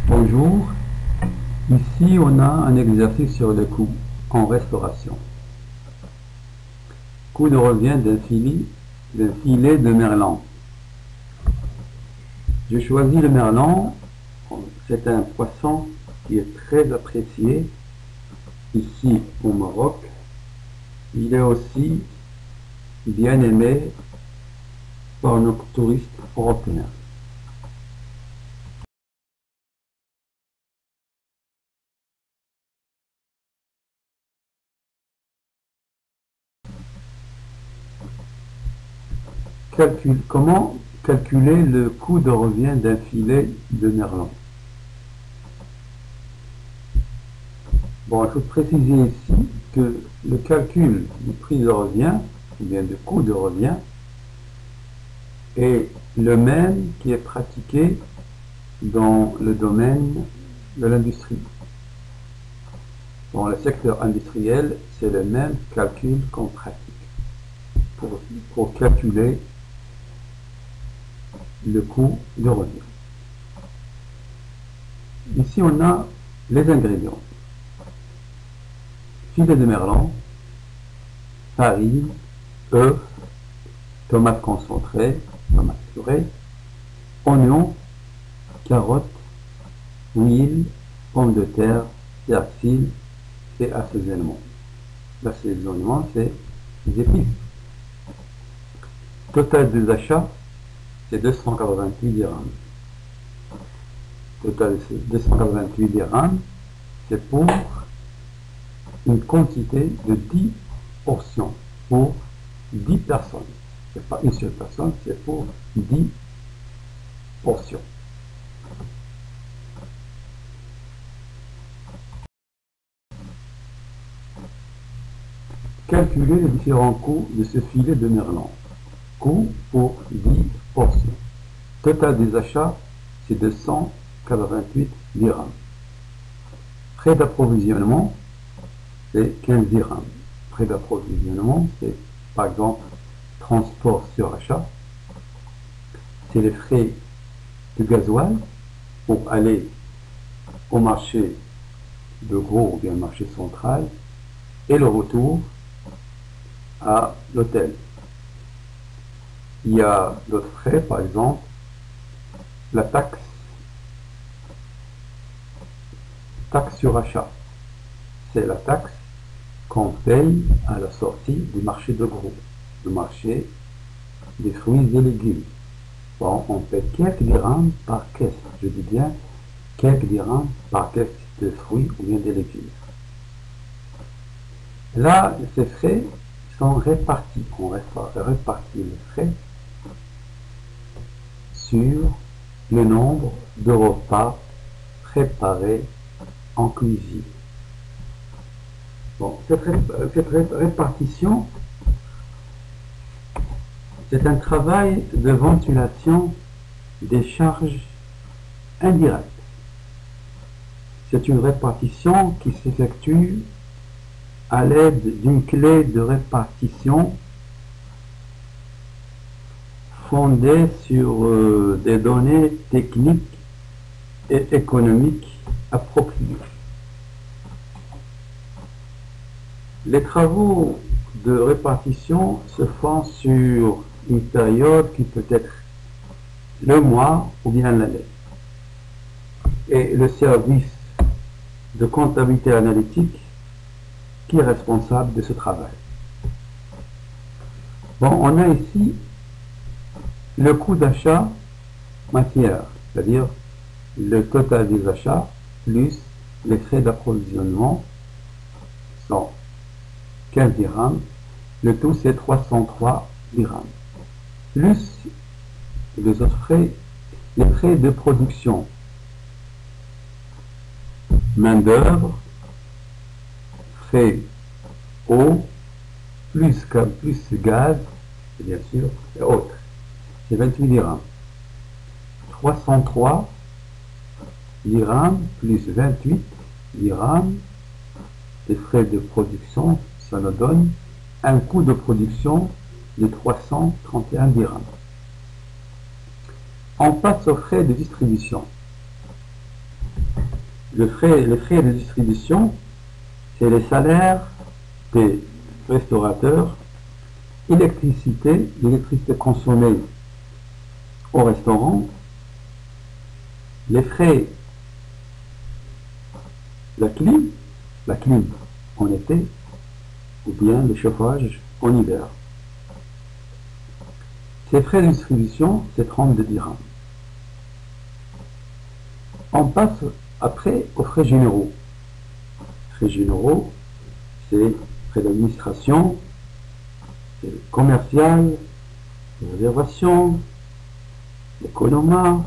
Bonjour, ici on a un exercice sur le coût en restauration. Coût de revient d'un filet de merlan. J'ai choisi le merlan, c'est un poisson qui est très apprécié ici au Maroc. Il est aussi bien aimé par nos touristes européens. Comment calculer le coût de revient d'un filet de merlan? Bon, il faut préciser ici que le calcul du prix de revient, ou bien du coût de revient, est le même qui est pratiqué dans le domaine de l'industrie. Dans le secteur industriel, c'est le même calcul qu'on pratique pour calculer le coût de revient. Ici, on a les ingrédients. Filet de merlan, farine, œufs, tomates concentrées, tomates purées, oignons, carottes, huile, pommes de terre, persil et assaisonnement. L'assaisonnement, c'est les épices. Total des achats, c'est 288 dirhams. Total 288 dirhams, c'est pour une quantité de 10 portions pour 10 personnes. Ce n'est pas une seule personne, c'est pour 10 portions. Calculer les différents coûts de ce filet de merlan. Coût pour 10 portions. Total des achats, c'est 288 dirhams. Frais d'approvisionnement, c'est 15 dirhams. Frais d'approvisionnement, c'est par exemple transport sur achat. C'est les frais de gasoil pour aller au marché de gros ou bien marché central et le retour à l'hôtel. Il y a d'autres frais, par exemple la taxe sur achat. C'est la taxe qu'on paye à la sortie du marché de gros, le marché des fruits et légumes. Bon, on paie quelques dirhams par caisse, je dis bien quelques dirhams par caisse de fruits ou bien de légumes. Là, ces frais sont répartis. On répartit les frais sur le nombre de repas préparés en cuisine. Bon, cette répartition, c'est un travail de ventilation des charges indirectes. C'est une répartition qui s'effectue à l'aide d'une clé de répartition fondée sur des données techniques et économiques appropriées. Les travaux de répartition se font sur une période qui peut être le mois ou bien l'année. Et le service de comptabilité analytique qui est responsable de ce travail. Bon, on a ici le coût d'achat matière, c'est-à-dire le total des achats plus les frais d'approvisionnement sont 15 dirhams, le tout c'est 303 dirhams, plus les autres frais, les frais de production, main d'œuvre, frais eau, plus gaz, bien sûr, et autres. C'est 28 dirhams. 303 dirhams plus 28 dirhams des frais de production, ça nous donne un coût de production de 331 dirhams. On passe aux frais de distribution. les frais de distribution, c'est les salaires des restaurateurs, l'électricité consommée au restaurant, les frais, la clim en été, ou bien le chauffage en hiver. Ces frais de distribution, c'est 32 dirhams. On passe après aux frais généraux. Frais généraux, c'est frais d'administration, commercial, les réservations, l'économat,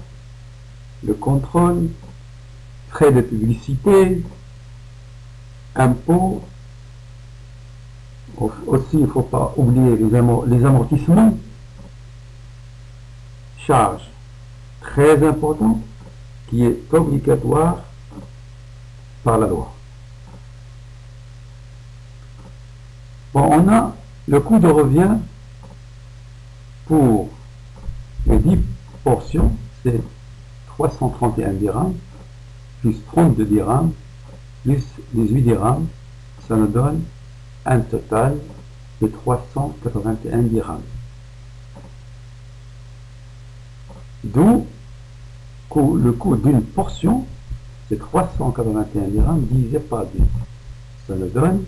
le contrôle, frais de publicité, impôts. Aussi, il ne faut pas oublier les amortissements, charges très importantes qui est obligatoire par la loi. Bon, on a le coût de revient pour les 10 portions, c'est 331 dirhams, plus 32 dirhams, plus 18 dirhams, ça nous donne un total de 381 dirhams. D'où le coût d'une portion, c'est 381 dirhams divisé par 10. Ça nous donne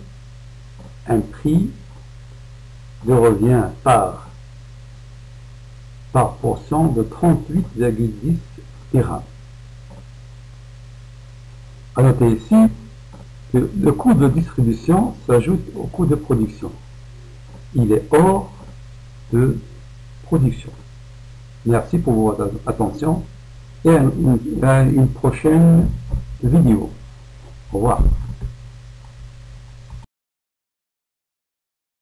un prix de revient par portion de 38,10 dirhams. À noter ici que le coût de distribution s'ajoute au coût de production. Il est hors de production. Merci pour votre attention et à une prochaine vidéo. Au revoir.